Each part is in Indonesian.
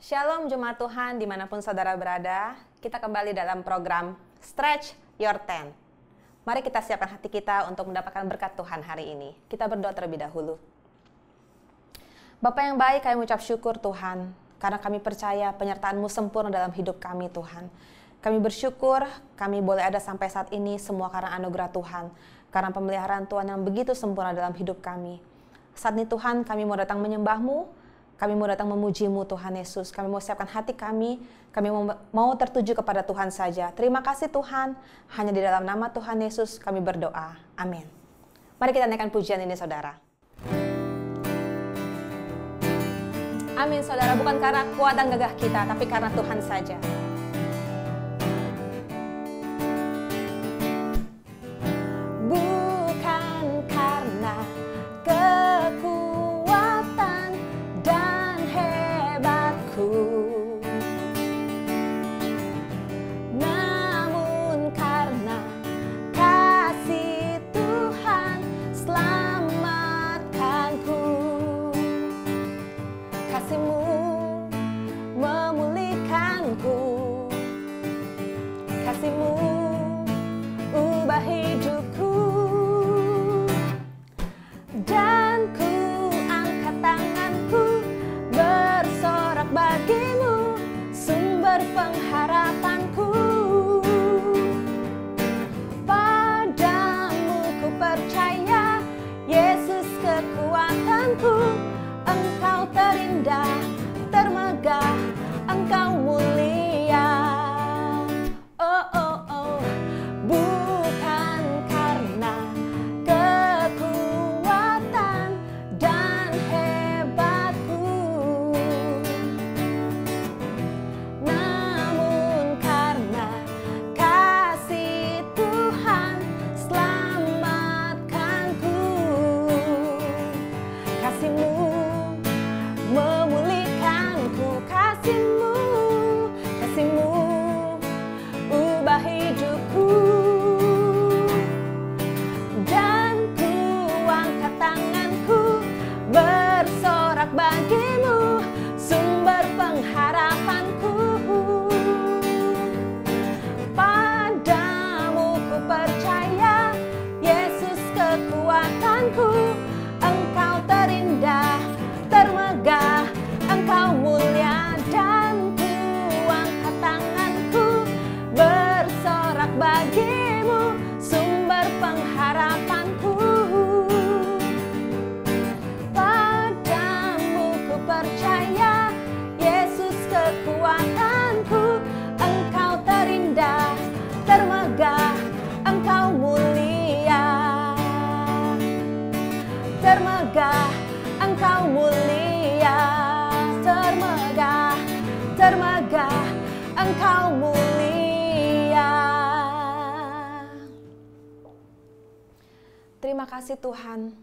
Shalom Jemaat Tuhan dimanapun saudara berada. Kita kembali dalam program Stretch Your Tent. Mari kita siapkan hati kita untuk mendapatkan berkat Tuhan hari ini. Kita berdoa terlebih dahulu. Bapa yang baik, kami mengucap syukur Tuhan, karena kami percaya penyertaan-Mu sempurna dalam hidup kami Tuhan. Kami bersyukur kami boleh ada sampai saat ini semua karena anugerah Tuhan, karena pemeliharaan Tuhan yang begitu sempurna dalam hidup kami. Saat ini Tuhan, kami mau datang menyembah-Mu, kami mau datang memuji-Mu Tuhan Yesus. Kami mau siapkan hati kami mau tertuju kepada Tuhan saja. Terima kasih Tuhan, hanya di dalam nama Tuhan Yesus kami berdoa. Amin. Mari kita naikkan pujian ini saudara. Amin saudara, bukan karena kuat dan gagah kita, tapi karena Tuhan saja. Bukan karena kekuatan dan hebatku, namun karena kasih Tuhan selamatkanku. Kasih-Mu memulihkanku, kasih-Mu ubah hidupku, dan ku angkat tanganku bersorak bagi-Mu, sumber pengharapanku. Padamu ku percaya, Yesus kekuatanku. Engkau terindah, termegah, Engkau mulia. Oh, oh, oh. Bukan karena kekuatan dan hebatku, namun karena kasih Tuhan selamatkanku. Kasih-Mu memulihkanku, kasih-Mu, kasih-Mu ubah hidupku, dan ku angkat tanganku bersorak bagi-Mu, sumber pengharapanku. Padamu ku percaya, Yesus kekuatanku. Engkau terindah, termegah, Engkau mulia, dan ku angkat tanganku bersorak bagi-Mu, sumber pengharapanku. Padamu ku percaya, Yesus kekuatanku. Engkau terindah, termegah, Engkau mulia, termegah, Engkau mulia, termegah, termegah, Engkau mulia. Terima kasih Tuhan.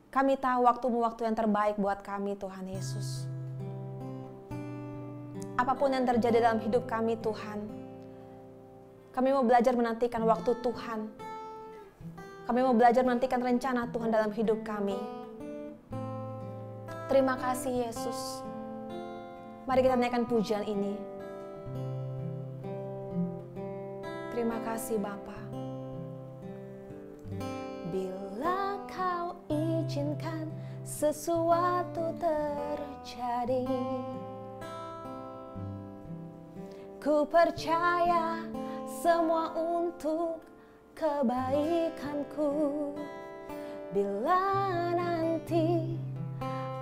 Kami tahu waktu-Mu waktu yang terbaik buat kami Tuhan Yesus. Apapun yang terjadi dalam hidup kami Tuhan, kami mau belajar menantikan waktu Tuhan. Kami mau belajar menantikan rencana Tuhan dalam hidup kami. Terima kasih Yesus. Mari kita naikkan pujian ini. Terima kasih Bapa. Bila Kau izinkan sesuatu terjadi, ku percaya semua untuk kebaikanku. Bila nanti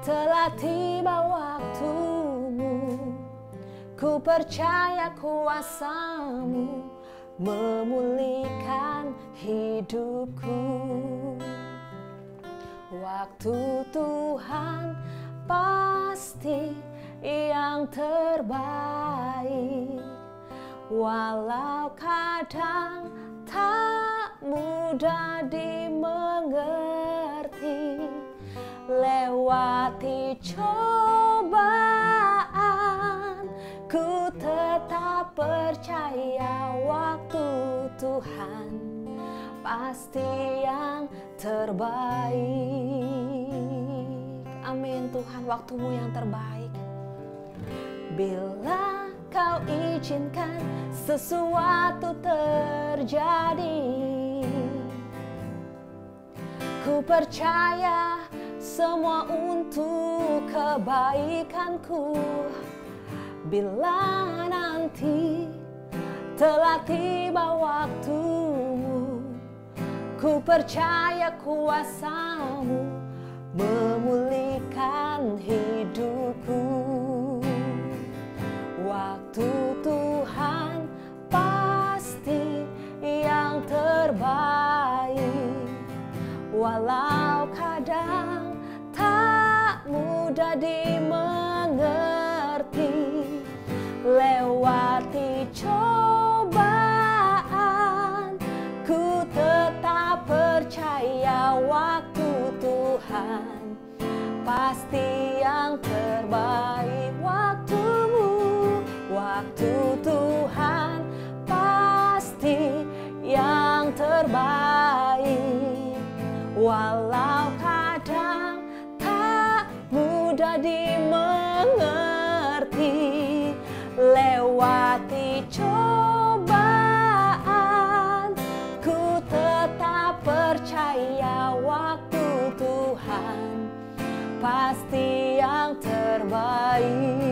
telah tiba waktu-Mu, ku percaya kuasa-Mu memulihkan hidupku. Waktu Tuhan pasti yang terbaik, walau kadang tak mudah dimengerti. Lewati cobaan, ku tetap percaya waktu Tuhan pasti yang terbaik. Amin Tuhan, waktu-Mu yang terbaik. Bila kau izinkan sesuatu terjadi, ku percaya semua untuk kebaikanku. Bila nanti telah tiba waktumu, ku percaya kuasa-Mu memulihkan hidupku. Waktu Tuhan pasti yang terbaik, walau kadang tak mudah dimengerti. Lewati cobaan, ku tetap percaya waktu Tuhan pasti yang terbaik. Waktu Tuhan pasti yang terbaik, walau kadang tak mudah dimengerti. Lewati cobaan, ku tetap percaya waktu Tuhan pasti yang terbaik.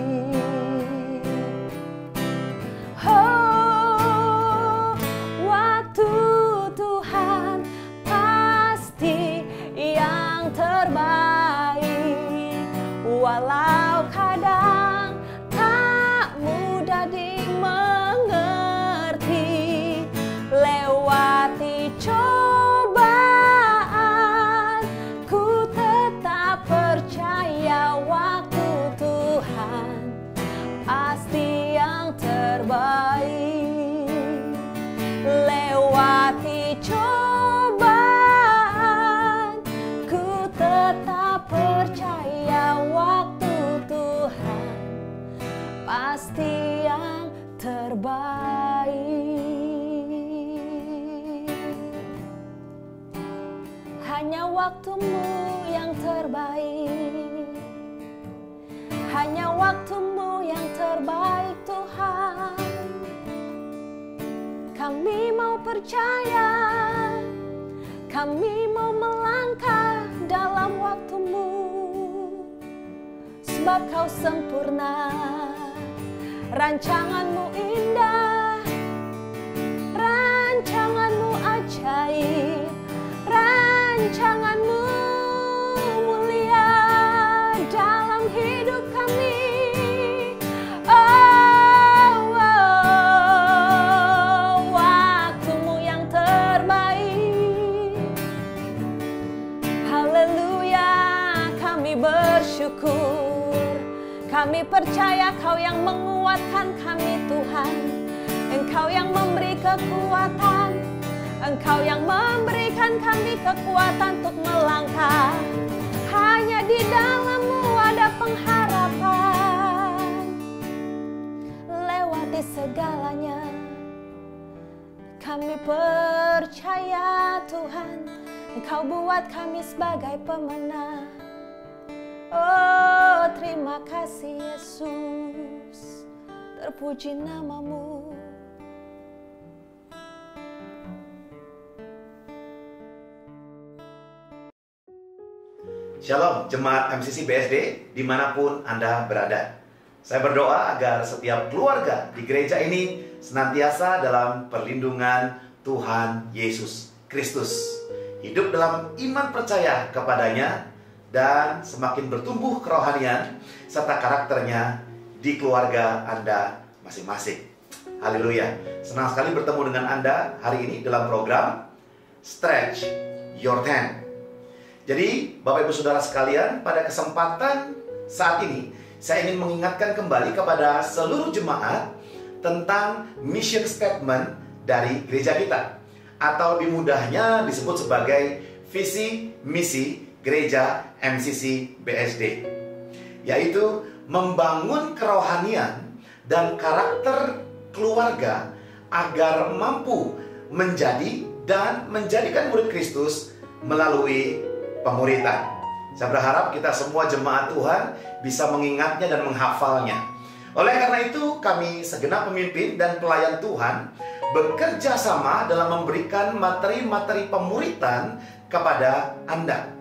Oh, waktu Tuhan pasti yang terbaik, walau kadang mudah dimengerti. Lewati cobaan, ku tetap percaya waktu Tuhan pasti yang terbaik. Lewati cobaan, ku tetap percaya waktu Tuhan pasti yang terbaik. Hanya waktu-Mu yang terbaik, hanya waktu-Mu yang terbaik Tuhan. Kami mau percaya, kami mau melangkah dalam waktu-Mu, sebab Kau sempurna. Rancangan-Mu indah, rancangan-Mu ajaib, rancangan-Mu mulia dalam hidup kami. Waktu-Mu yang terbaik. Haleluya, kami bersyukur. Kami percaya Kau yang menguatkan kami Tuhan. Engkau yang memberi kekuatan, Engkau yang memberikan kami kekuatan untuk melangkah. Hanya di dalam-Mu ada pengharapan. Lewati segalanya, kami percaya Tuhan, Engkau buat kami sebagai pemenang. Oh, terima kasih Yesus, terpuji nama-Mu. Shalom Jemaat MCC BSD dimanapun Anda berada. Saya berdoa agar setiap keluarga di gereja ini senantiasa dalam perlindungan Tuhan Yesus Kristus, hidup dalam iman percaya kepadanya, dan semakin bertumbuh kerohanian serta karakternya di keluarga Anda masing-masing. Haleluya. Senang sekali bertemu dengan Anda hari ini dalam program Stretch Your Tent. Jadi Bapak Ibu Saudara sekalian, pada kesempatan saat ini saya ingin mengingatkan kembali kepada seluruh jemaat tentang mission statement dari gereja kita, atau lebih mudahnya disebut sebagai visi misi gereja MCC BSD, yaitu membangun kerohanian dan karakter keluarga agar mampu menjadi dan menjadikan murid Kristus melalui pemuritan. Saya berharap kita semua jemaat Tuhan bisa mengingatnya dan menghafalnya, Oleh karena itu, kami segenap pemimpin dan pelayan Tuhan bekerja sama dalam memberikan materi-materi pemuritan kepada Anda.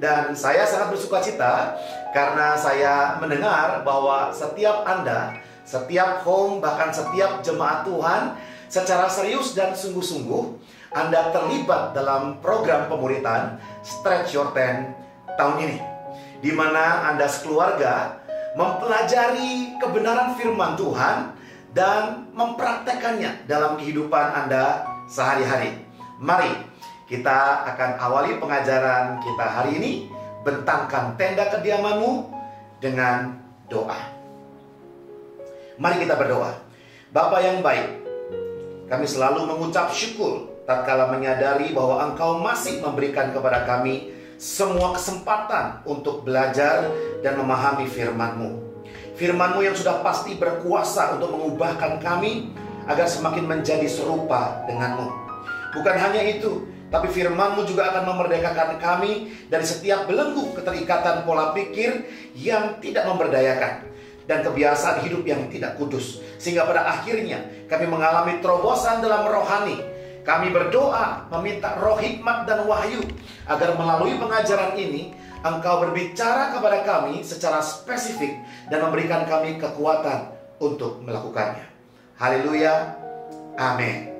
Dan saya sangat bersukacita karena saya mendengar bahwa setiap Anda, setiap home, bahkan setiap jemaat Tuhan secara serius dan sungguh-sungguh Anda terlibat dalam program pemuritan Stretch Your Tent tahun ini, di mana Anda sekeluarga mempelajari kebenaran firman Tuhan dan mempraktekannya dalam kehidupan Anda sehari-hari. Mari kita akan awali pengajaran kita hari ini, bentangkan tenda kediamanmu dengan doa. Mari kita berdoa. Bapa yang baik, kami selalu mengucap syukur tatkala menyadari bahwa Engkau masih memberikan kepada kami semua kesempatan untuk belajar dan memahami firman-Mu. Firman-Mu yang sudah pasti berkuasa untuk mengubahkan kami agar semakin menjadi serupa dengan-Mu. Bukan hanya itu, tapi firman-Mu juga akan memerdekakan kami dari setiap belenggu keterikatan pola pikir yang tidak memberdayakan dan kebiasaan hidup yang tidak kudus. Sehingga pada akhirnya kami mengalami terobosan dalam rohani. Kami berdoa meminta roh hikmat dan wahyu agar melalui pengajaran ini Engkau berbicara kepada kami secara spesifik dan memberikan kami kekuatan untuk melakukannya. Haleluya. Amin.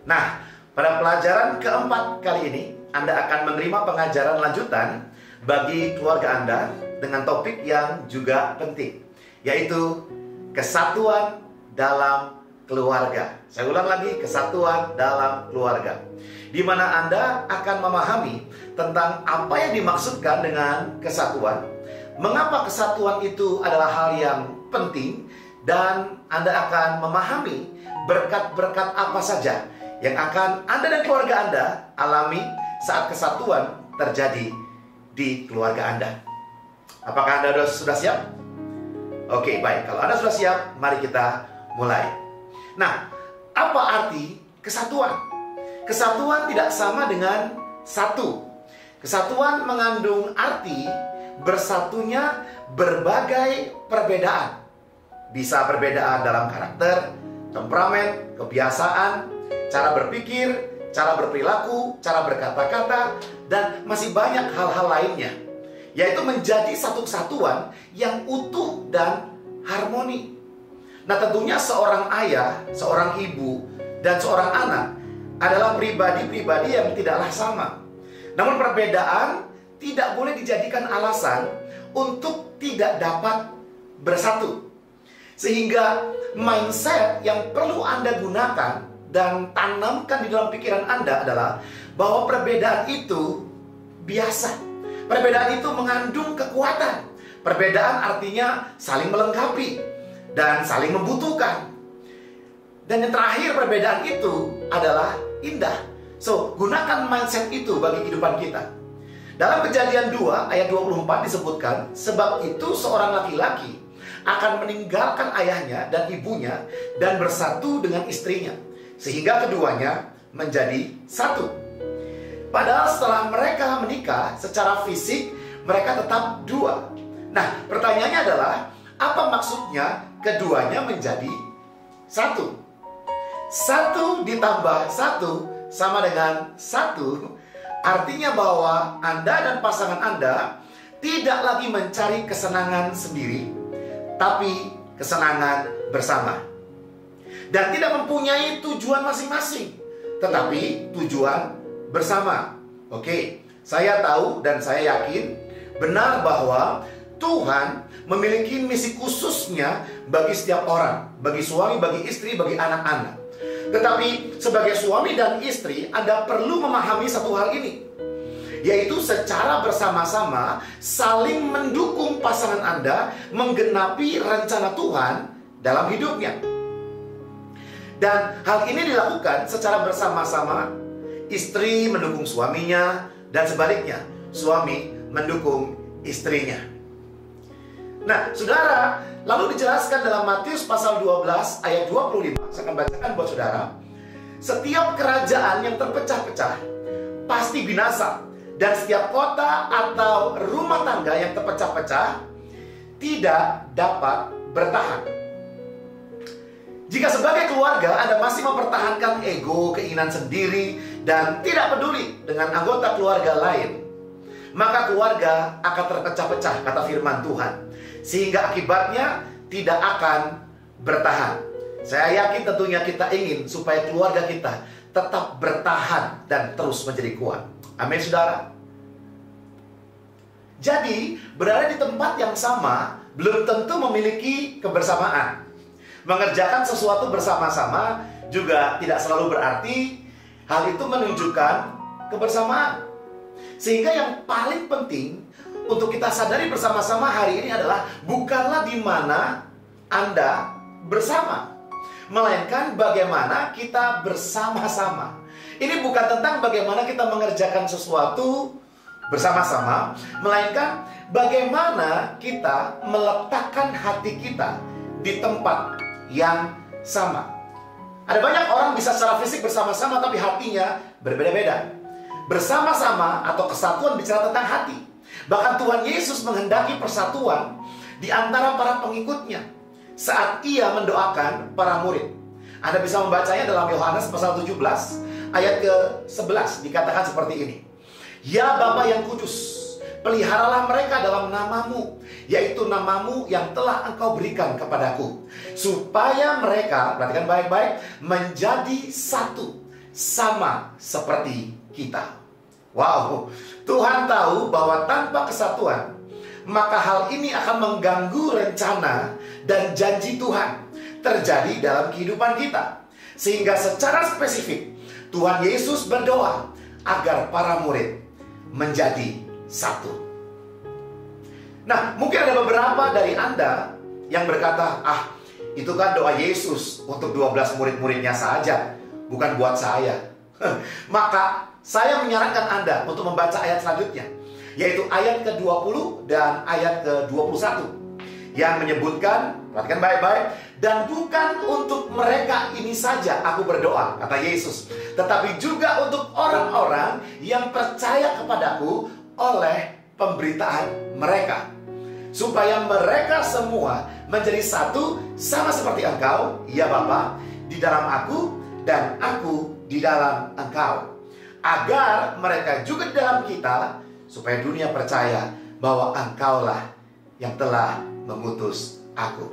Nah, pada pelajaran keempat kali ini Anda akan menerima pengajaran lanjutan bagi keluarga Anda dengan topik yang juga penting, yaitu kesatuan dalam keluarga. Saya ulang lagi, kesatuan dalam keluarga, di mana Anda akan memahami tentang apa yang dimaksudkan dengan kesatuan, mengapa kesatuan itu adalah hal yang penting, dan Anda akan memahami berkat-berkat apa saja yang akan Anda dan keluarga Anda alami saat kesatuan terjadi di keluarga Anda. Apakah Anda sudah siap? Oke, baik. Kalau Anda sudah siap, mari kita mulai. Nah, apa arti kesatuan? Kesatuan tidak sama dengan satu. Kesatuan mengandung arti bersatunya berbagai perbedaan. Bisa perbedaan dalam karakter, temperamen, kebiasaan, cara berpikir, cara berperilaku, cara berkata-kata, dan masih banyak hal-hal lainnya. Yaitu menjadi satu kesatuan yang utuh dan harmoni. Nah, tentunya seorang ayah, seorang ibu, dan seorang anak adalah pribadi-pribadi yang tidaklah sama. Namun perbedaan tidak boleh dijadikan alasan untuk tidak dapat bersatu. Sehingga mindset yang perlu Anda gunakan dan tanamkan di dalam pikiran Anda adalah bahwa perbedaan itu biasa. Perbedaan itu mengandung kekuatan. Perbedaan artinya saling melengkapi dan saling membutuhkan. Dan yang terakhir, perbedaan itu adalah indah. So, gunakan mindset itu bagi kehidupan kita. Dalam Kejadian 2 ayat 24 disebutkan, sebab itu seorang laki-laki akan meninggalkan ayahnya dan ibunya dan bersatu dengan istrinya, sehingga keduanya menjadi satu. Padahal setelah mereka menikah secara fisik, mereka tetap dua. Nah, pertanyaannya adalah, apa maksudnya keduanya menjadi satu? Satu ditambah satu sama dengan satu. Artinya bahwa Anda dan pasangan Anda tidak lagi mencari kesenangan sendiri, tapi kesenangan bersama. Dan tidak mempunyai tujuan masing-masing, tetapi tujuan bersama. Oke, saya tahu dan saya yakin benar bahwa Tuhan memiliki misi khususnya bagi setiap orang, bagi suami, bagi istri, bagi anak-anak. Tetapi sebagai suami dan istri, Anda perlu memahami satu hal ini, yaitu secara bersama-sama saling mendukung pasangan Anda menggenapi rencana Tuhan dalam hidupnya. Dan hal ini dilakukan secara bersama-sama, istri mendukung suaminya dan sebaliknya, suami mendukung istrinya. Nah, saudara, lalu dijelaskan dalam Matius pasal 12 ayat 25. Saya akan bacakan buat saudara. Setiap kerajaan yang terpecah-pecah pasti binasa, dan setiap kota atau rumah tangga yang terpecah-pecah tidak dapat bertahan. Jika sebagai keluarga Anda masih mempertahankan ego, keinginan sendiri, dan tidak peduli dengan anggota keluarga lain, maka keluarga akan terpecah-pecah, kata firman Tuhan. Sehingga akibatnya tidak akan bertahan. Saya yakin tentunya kita ingin supaya keluarga kita tetap bertahan dan terus menjadi kuat. Amin, saudara. Jadi, berada di tempat yang sama belum tentu memiliki kebersamaan. Mengerjakan sesuatu bersama-sama juga tidak selalu berarti hal itu menunjukkan kebersamaan. Sehingga yang paling penting untuk kita sadari bersama-sama hari ini adalah bukanlah di mana Anda bersama, melainkan bagaimana kita bersama-sama. Ini bukan tentang bagaimana kita mengerjakan sesuatu bersama-sama, melainkan bagaimana kita meletakkan hati kita di tempat yang sama. Ada banyak orang bisa secara fisik bersama-sama tapi hatinya berbeda-beda. Bersama-sama atau kesatuan bicara tentang hati. Bahkan Tuhan Yesus menghendaki persatuan di antara para pengikutnya saat ia mendoakan para murid. Anda bisa membacanya dalam Yohanes pasal 17 ayat ke-11, dikatakan seperti ini. Ya Bapa yang kudus, peliharalah mereka dalam namamu, yaitu namamu yang telah engkau berikan kepadaku, supaya mereka, perhatikan baik-baik, menjadi satu, sama seperti kita. Wow, Tuhan tahu bahwa tanpa kesatuan, maka hal ini akan mengganggu rencana dan janji Tuhan terjadi dalam kehidupan kita. Sehingga secara spesifik, Tuhan Yesus berdoa agar para murid menjadi satu. Nah, mungkin ada beberapa dari Anda yang berkata, itu kan doa Yesus untuk 12 murid-muridnya saja, bukan buat saya. Maka saya menyarankan Anda untuk membaca ayat selanjutnya, yaitu ayat ke-20 dan ayat ke-21, yang menyebutkan, perhatikan baik-baik, dan bukan untuk mereka ini saja aku berdoa, kata Yesus, tetapi juga untuk orang-orang yang percaya kepadaku oleh pemberitaan mereka, supaya mereka semua menjadi satu, sama seperti engkau, ya Bapa, di dalam aku dan aku di dalam engkau, agar mereka juga di dalam kita, supaya dunia percaya bahwa engkaulah yang telah mengutus aku.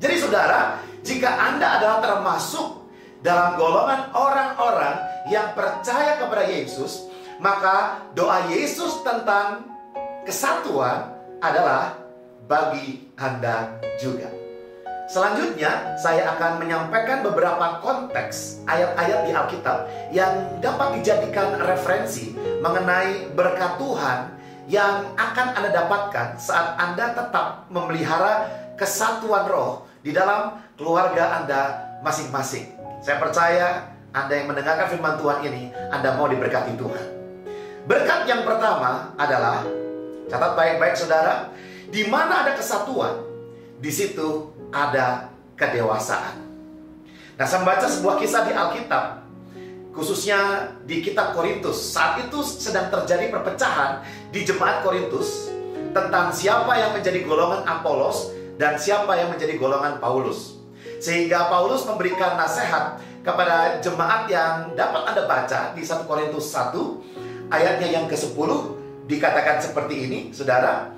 Jadi saudara, jika Anda adalah termasuk dalam golongan orang-orang yang percaya kepada Yesus, maka doa Yesus tentang kesatuan adalah bagi Anda juga. Selanjutnya, saya akan menyampaikan beberapa konteks ayat-ayat di Alkitab yang dapat dijadikan referensi mengenai berkat Tuhan yang akan Anda dapatkan saat Anda tetap memelihara kesatuan roh di dalam keluarga Anda masing-masing. Saya percaya Anda yang mendengarkan firman Tuhan ini, Anda mau diberkati Tuhan. Berkat yang pertama adalah, catat baik-baik saudara, di mana ada kesatuan, di situ ada kedewasaan. Nah, saya membaca sebuah kisah di Alkitab, khususnya di kitab Korintus. Saat itu sedang terjadi perpecahan di jemaat Korintus tentang siapa yang menjadi golongan Apolos dan siapa yang menjadi golongan Paulus. Sehingga Paulus memberikan nasihat kepada jemaat yang dapat Anda baca di 1 Korintus 1 ayatnya yang ke-10, dikatakan seperti ini, saudara.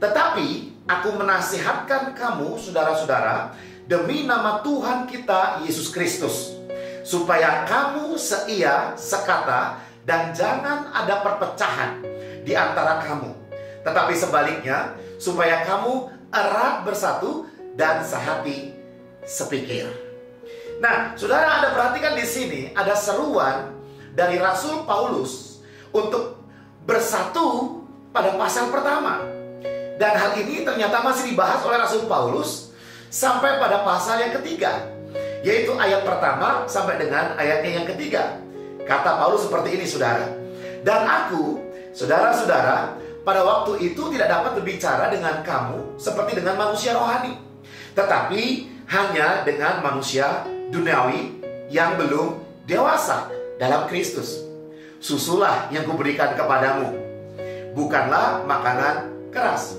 Tetapi aku menasihatkan kamu, saudara-saudara, demi nama Tuhan kita Yesus Kristus, supaya kamu seia, sekata, dan jangan ada perpecahan di antara kamu. Tetapi sebaliknya, supaya kamu erat bersatu dan sehati sepikir. Nah, saudara, Anda perhatikan di sini ada seruan dari Rasul Paulus untuk bersatu pada pasal pertama. Dan hal ini ternyata masih dibahas oleh Rasul Paulus sampai pada pasal yang ketiga, yaitu ayat pertama sampai dengan ayatnya yang ketiga. Kata Paulus seperti ini, saudara. Dan aku, saudara-saudara, pada waktu itu tidak dapat berbicara dengan kamu seperti dengan manusia rohani, tetapi hanya dengan manusia duniawi yang belum dewasa dalam Kristus. Susulah yang kuberikan kepadamu, bukanlah makanan keras.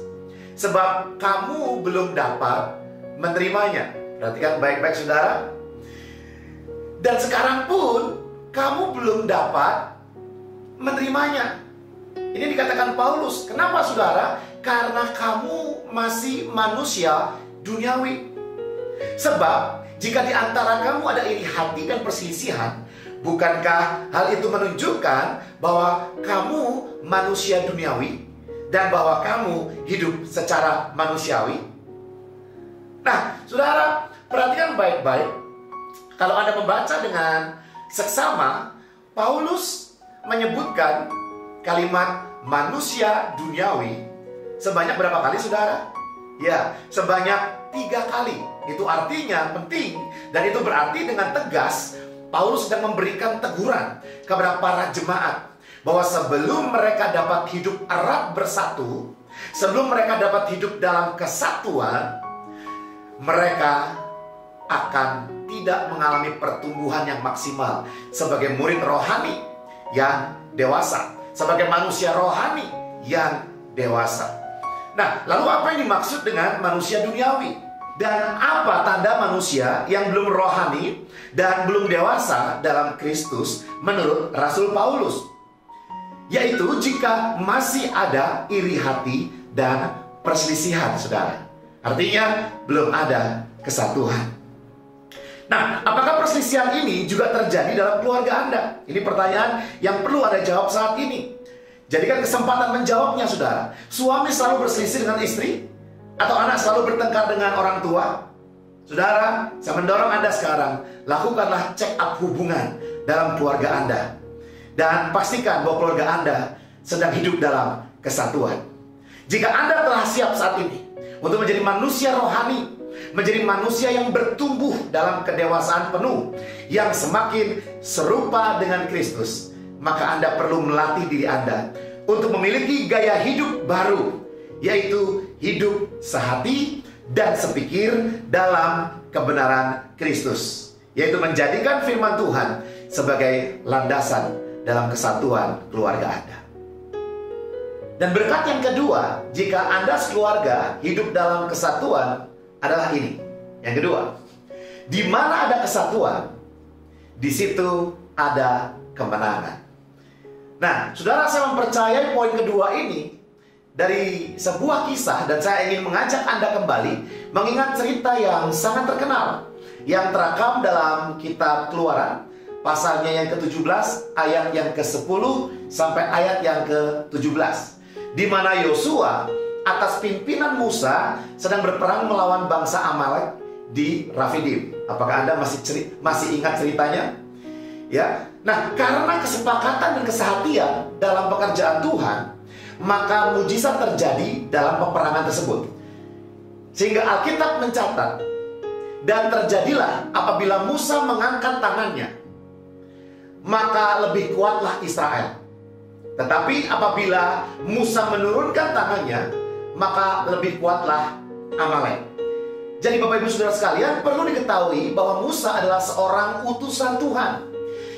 Sebab kamu belum dapat menerimanya. Perhatikan baik-baik saudara. Dan sekarang pun kamu belum dapat menerimanya. Ini dikatakan Paulus. Kenapa saudara? Karena kamu masih manusia duniawi. Sebab jika di antara kamu ada iri hati dan perselisihan, bukankah hal itu menunjukkan bahwa kamu manusia duniawi dan bahwa kamu hidup secara manusiawi? Nah, saudara, perhatikan baik-baik. Kalau Anda membaca dengan seksama, Paulus menyebutkan kalimat manusia duniawi sebanyak berapa kali, saudara? Ya, sebanyak 3 kali. Itu artinya penting, dan itu berarti dengan tegas Paulus sedang memberikan teguran kepada para jemaat bahwa sebelum mereka dapat hidup erat bersatu, sebelum mereka dapat hidup dalam kesatuan, mereka akan tidak mengalami pertumbuhan yang maksimal sebagai murid rohani yang dewasa, sebagai manusia rohani yang dewasa. Nah, lalu apa yang dimaksud dengan manusia duniawi? Dan apa tanda manusia yang belum rohani dan belum dewasa dalam Kristus menurut Rasul Paulus? Yaitu jika masih ada iri hati dan perselisihan, saudara. Artinya belum ada kesatuan. Nah, apakah perselisihan ini juga terjadi dalam keluarga Anda? Ini pertanyaan yang perlu Anda jawab saat ini. Jadikan kesempatan menjawabnya, saudara. Suami selalu berselisih dengan istri? Atau anak selalu bertengkar dengan orang tua? Saudara, saya mendorong Anda sekarang, lakukanlah check up hubungan dalam keluarga Anda. Dan pastikan bahwa keluarga Anda sedang hidup dalam kesatuan. Jika Anda telah siap saat ini untuk menjadi manusia rohani, menjadi manusia yang bertumbuh dalam kedewasaan penuh, yang semakin serupa dengan Kristus, maka Anda perlu melatih diri Anda untuk memiliki gaya hidup baru, yaitu hidup sehati dan sepikir dalam kebenaran Kristus, yaitu menjadikan firman Tuhan sebagai landasan dalam kesatuan keluarga Anda. Dan berkat yang kedua, jika Anda sekeluarga hidup dalam kesatuan, adalah ini. Yang kedua, di mana ada kesatuan, di situ ada kemenangan. Nah, saudara, saya mempercayai poin kedua ini dari sebuah kisah, dan saya ingin mengajak Anda kembali mengingat cerita yang sangat terkenal yang terekam dalam kitab Keluaran, pasalnya yang ke-17, ayat yang ke-10 sampai ayat yang ke-17, di mana Yosua atas pimpinan Musa sedang berperang melawan bangsa Amalek di Rafidim. Apakah Anda masih ingat ceritanya? Ya. Nah, karena kesepakatan dan kesehatian dalam pekerjaan Tuhan, maka mujizat terjadi dalam peperangan tersebut. Sehingga Alkitab mencatat, dan terjadilah apabila Musa mengangkat tangannya, maka lebih kuatlah Israel. Tetapi apabila Musa menurunkan tangannya, maka lebih kuatlah Amalek. Jadi Bapak Ibu Saudara sekalian, perlu diketahui bahwa Musa adalah seorang utusan Tuhan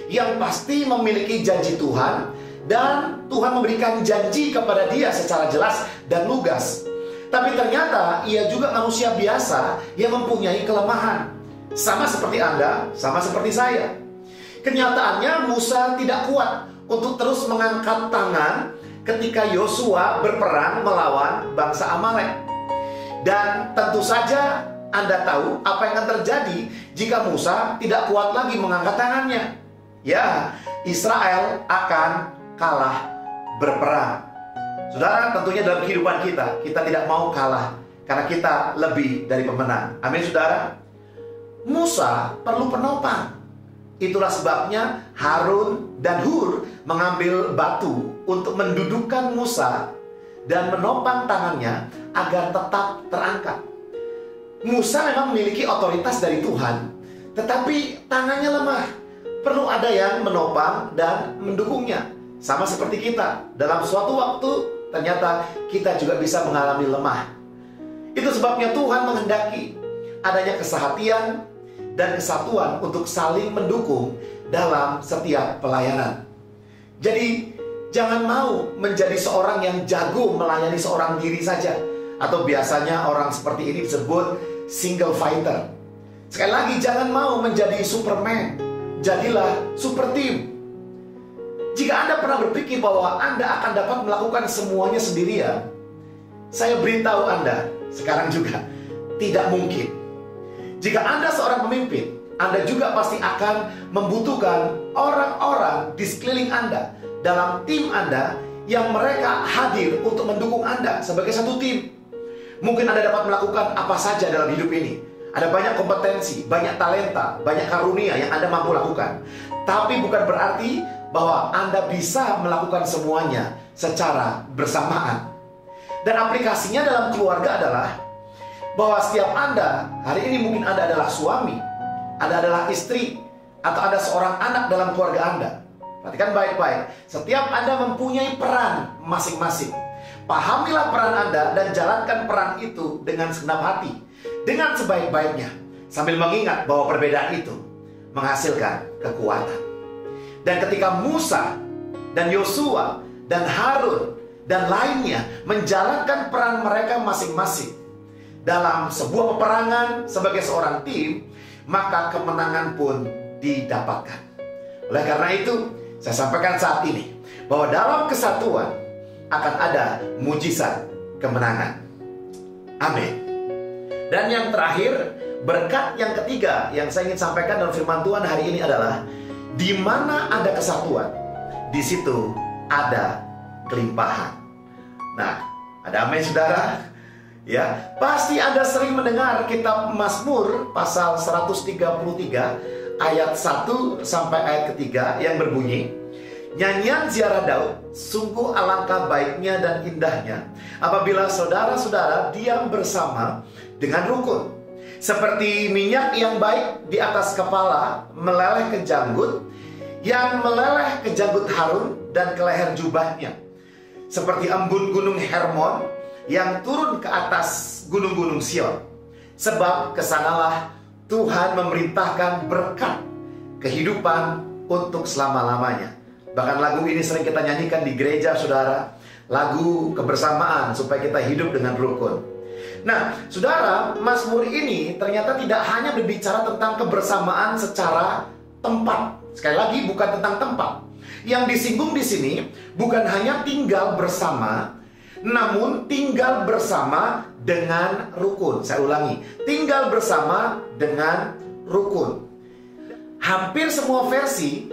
yang pasti memiliki janji Tuhan, dan Tuhan memberikan janji kepada dia secara jelas dan lugas. Tapi ternyata ia juga manusia biasa yang mempunyai kelemahan, sama seperti Anda, sama seperti saya. Kenyataannya Musa tidak kuat untuk terus mengangkat tangan ketika Yosua berperang melawan bangsa Amalek. Dan tentu saja Anda tahu apa yang akan terjadi jika Musa tidak kuat lagi mengangkat tangannya. Ya, Israel akan kalah berperang. Saudara, tentunya dalam kehidupan kita tidak mau kalah, karena kita lebih dari pemenang. Amin, saudara. Musa perlu penopang. Itulah sebabnya Harun dan Hur mengambil batu untuk mendudukkan Musa dan menopang tangannya agar tetap terangkat. Musa memang memiliki otoritas dari Tuhan, tetapi tangannya lemah. Perlu ada yang menopang dan mendukungnya. Sama seperti kita, dalam suatu waktu ternyata kita juga bisa mengalami lemah. Itu sebabnya Tuhan menghendaki adanya kesehatian dan kesatuan untuk saling mendukung dalam setiap pelayanan. Jadi jangan mau menjadi seorang yang jago melayani seorang diri saja. Atau biasanya orang seperti ini disebut single fighter. Sekali lagi, jangan mau menjadi Superman. Jadilah super team. Jika Anda pernah berpikir bahwa Anda akan dapat melakukan semuanya sendirian, saya beritahu Anda sekarang juga, tidak mungkin. Jika Anda seorang pemimpin, Anda juga pasti akan membutuhkan orang-orang di sekeliling Anda, dalam tim Anda, yang mereka hadir untuk mendukung Anda sebagai satu tim. Mungkin Anda dapat melakukan apa saja dalam hidup ini. Ada banyak kompetensi, banyak talenta, banyak karunia yang Anda mampu lakukan. Tapi bukan berarti bahwa Anda bisa melakukan semuanya secara bersamaan. Dan aplikasinya dalam keluarga adalah bahwa setiap Anda, hari ini mungkin Anda adalah suami, Anda adalah istri, atau ada seorang anak dalam keluarga Anda. Perhatikan baik-baik, setiap Anda mempunyai peran masing-masing. Pahamilah peran Anda dan jalankan peran itu dengan segenap hati, dengan sebaik-baiknya, sambil mengingat bahwa perbedaan itu menghasilkan kekuatan. Dan ketika Musa dan Yosua dan Harun dan lainnya menjalankan peran mereka masing-masing dalam sebuah peperangan sebagai seorang tim, maka kemenangan pun didapatkan. Oleh karena itu, saya sampaikan saat ini bahwa dalam kesatuan akan ada mujizat kemenangan. Amin. Dan yang terakhir, berkat yang ketiga yang saya ingin sampaikan dalam firman Tuhan hari ini adalah, di mana ada kesatuan, di situ ada kelimpahan. Nah, ada amin saudara? Ya, pasti Anda sering mendengar kitab Mazmur pasal 133 ayat 1 sampai ayat ketiga yang berbunyi, nyanyian ziarah Daud, sungguh alangkah baiknya dan indahnya apabila saudara-saudara diam bersama dengan rukun. Seperti minyak yang baik di atas kepala meleleh ke janggut, yang meleleh ke janggut Harun dan ke leher jubahnya. Seperti embun gunung Hermon yang turun ke atas gunung-gunung Sion. Sebab kesanalah Tuhan memerintahkan berkat kehidupan untuk selama-lamanya. Bahkan lagu ini sering kita nyanyikan di gereja saudara, lagu kebersamaan supaya kita hidup dengan rukun. Nah saudara, Mazmur ini ternyata tidak hanya berbicara tentang kebersamaan secara tempat. Sekali lagi, bukan tentang tempat. Yang disinggung di sini bukan hanya tinggal bersama, namun tinggal bersama dengan rukun. Saya ulangi, tinggal bersama dengan rukun. Hampir semua versi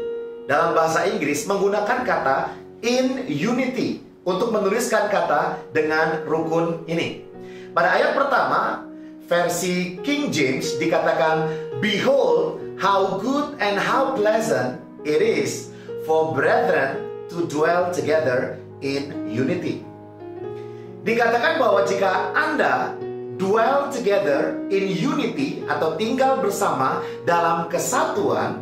dalam bahasa Inggris menggunakan kata in unity untuk menuliskan kata dengan rukun ini. Pada ayat pertama, versi King James dikatakan, behold how good and how pleasant it is for brethren to dwell together in unity. Dikatakan bahwa jika Anda dwell together in unity atau tinggal bersama dalam kesatuan,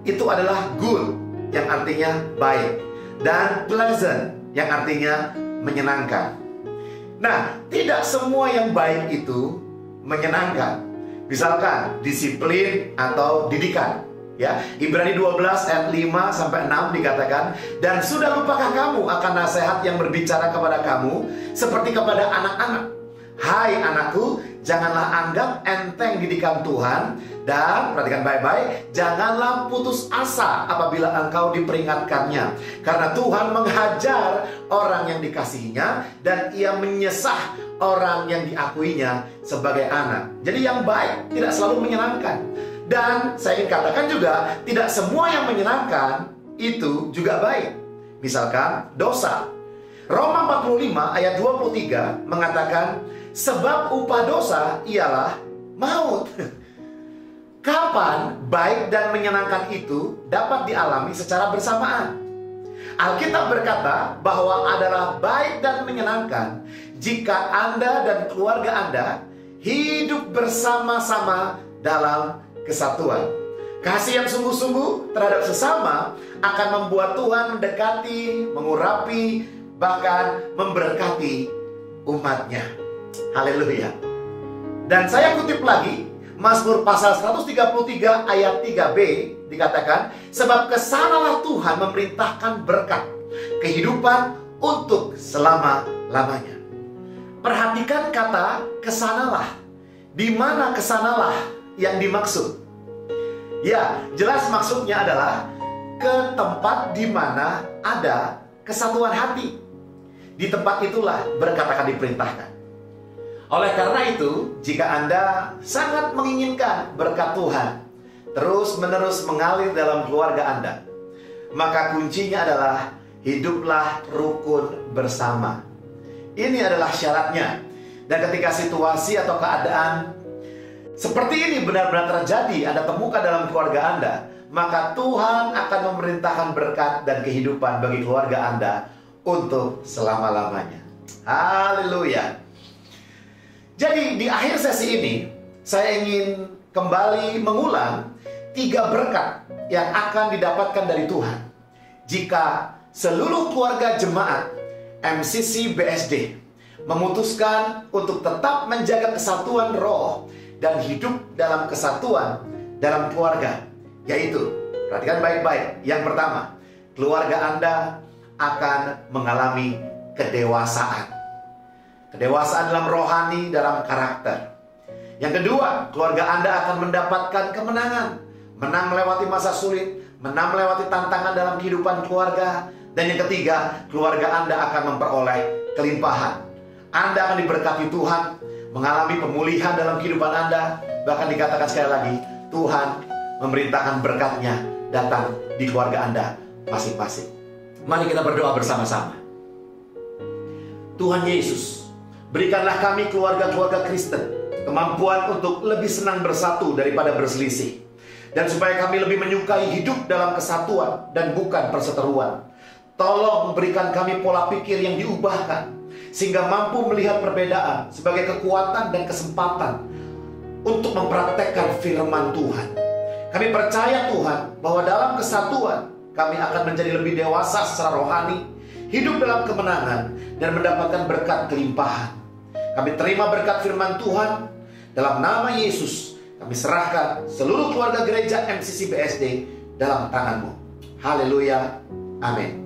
itu adalah good yang artinya baik, dan pleasant yang artinya menyenangkan. Nah, tidak semua yang baik itu menyenangkan. Misalkan disiplin atau didikan. Ya, Ibrani 12 ayat 5 sampai 6 dikatakan, dan sudah lupakah kamu akan nasihat yang berbicara kepada kamu seperti kepada anak-anak? Hai anakku, janganlah anggap enteng didikan Tuhan, dan perhatikan baik-baik, janganlah putus asa apabila engkau diperingatkannya, karena Tuhan menghajar orang yang dikasihinya dan ia menyesah orang yang diakuinya sebagai anak. Jadi yang baik tidak selalu menyenangkan. Dan saya ingin katakan juga, tidak semua yang menyenangkan itu juga baik. Misalkan dosa. Roma 45 ayat 23 mengatakan, sebab upah dosa ialah maut. Kapan baik dan menyenangkan itu dapat dialami secara bersamaan? Alkitab berkata bahwa adalah baik dan menyenangkan jika Anda dan keluarga Anda hidup bersama-sama dalam kesatuan. Kasih yang sungguh-sungguh terhadap sesama akan membuat Tuhan mendekati, mengurapi, bahkan memberkati umatnya. Haleluya. Dan saya kutip lagi Mazmur pasal 133 ayat 3b dikatakan, sebab kesanalah Tuhan memerintahkan berkat kehidupan untuk selama-lamanya. Perhatikan kata kesanalah. Di mana kesanalah yang dimaksud? Ya, jelas maksudnya adalah ke tempat di mana ada kesatuan hati. Di tempat itulah berkat akan diperintahkan. Oleh karena itu, jika Anda sangat menginginkan berkat Tuhan terus-menerus mengalir dalam keluarga Anda, maka kuncinya adalah hiduplah rukun bersama. Ini adalah syaratnya. Dan ketika situasi atau keadaan seperti ini benar-benar terjadi, Anda temukan dalam keluarga Anda, maka Tuhan akan memerintahkan berkat dan kehidupan bagi keluarga Anda untuk selama-lamanya. Haleluya. Jadi di akhir sesi ini, saya ingin kembali mengulang 3 berkat yang akan didapatkan dari Tuhan jika seluruh keluarga jemaat MCC BSD memutuskan untuk tetap menjaga kesatuan roh dan hidup dalam kesatuan dalam keluarga. Yaitu, perhatikan baik-baik. Yang pertama, keluarga Anda akan mengalami kedewasaan. Kedewasaan dalam rohani, dalam karakter. Yang kedua, keluarga Anda akan mendapatkan kemenangan. Menang melewati masa sulit, menang melewati tantangan dalam kehidupan keluarga. Dan yang ketiga, keluarga Anda akan memperoleh kelimpahan. Anda akan diberkati Tuhan, mengalami pemulihan dalam kehidupan Anda. Bahkan dikatakan sekali lagi, Tuhan memerintahkan berkatnya datang di keluarga Anda masing-masing. Mari kita berdoa bersama-sama. Tuhan Yesus, berikanlah kami keluarga-keluarga Kristen kemampuan untuk lebih senang bersatu daripada berselisih. Dan supaya kami lebih menyukai hidup dalam kesatuan dan bukan perseteruan. Tolong berikan kami pola pikir yang diubahkan, sehingga mampu melihat perbedaan sebagai kekuatan dan kesempatan untuk mempraktekkan firman Tuhan. Kami percaya Tuhan bahwa dalam kesatuan kami akan menjadi lebih dewasa secara rohani, hidup dalam kemenangan, dan mendapatkan berkat kelimpahan. Kami terima berkat firman Tuhan. Dalam nama Yesus, kami serahkan seluruh keluarga gereja MCC BSD dalam tangan-Mu. Haleluya. Amin.